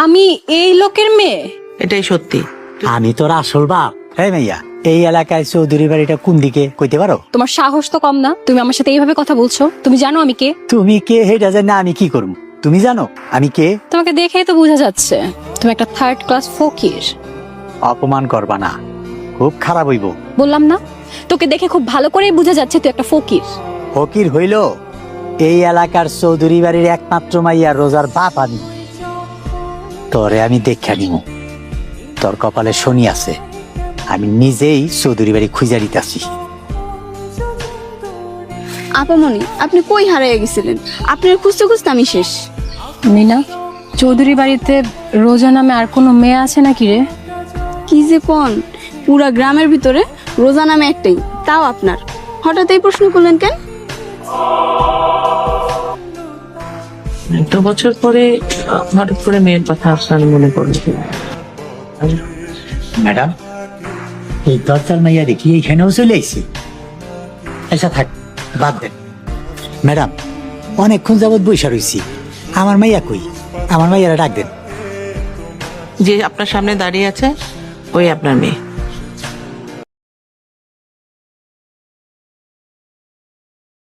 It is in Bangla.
আমি এই লোকের মেয়ে? এটাই সত্যি। আমি তোর আসল বাপ। হ্যাঁ মাইয়া, এই এলাকায় চৌধুরী বাড়িটা কোন দিকে কইতে পারো? তোমার সাহস তো কম না, তুমি আমার সাথে এইভাবে কথা বলছো। তুমি জানো আমি কে? তুমি কে হেটা জানি আমি কি করব? তুমি জানো আমি কে? তোমাকে দেখেই তো বোঝা যাচ্ছে তুমি একটা থার্ড ক্লাস ফকির। অপমান করবা না, খুব খারাপ হইব। বললাম না, তোকে দেখে খুব ভালো করেই বোঝা যাচ্ছে তুই একটা ফকির। ফকির হইল এই এলাকার চৌধুরী বাড়ির একমাত্র মাইয়া রোজার বাপ আমি। তোরে আমি দেখা নিব, তোর কপালে শনি আছে। আমি নিজেই চৌধুরী বাড়ি খুঁজা দিতেছি। আপামনি, আপনি কই হারিয়ে গেছিলেন? আপনার খুঁজতে খুঁজতে আমি শেষ। মিনা, চৌধুরী বাড়িতে রোজা নামে আর কোনো মেয়ে আছে নাকি রে? কি যে কোন, পুরা গ্রামের ভিতরে রোজা নামে একটাই, তাও আপনার। হঠাৎ এই প্রশ্ন করলেন কেন? এত বছর পরে হঠাৎ করে মেয়ের কথা আপনার মনে পড়লো। ম্যাডাম, এই দরজার মাইয়া দেখি এইখানেও চলে আইছে। আচ্ছা থাক, বাদ দেন। ম্যাডাম, অনেকক্ষণ যাবৎ বইসা রইছি, আমার মাইয়া কই? আমার মাইয়ারা ডাক দেন। যে আপনার সামনে দাঁড়িয়ে আছে ওই আপনার মেয়ে।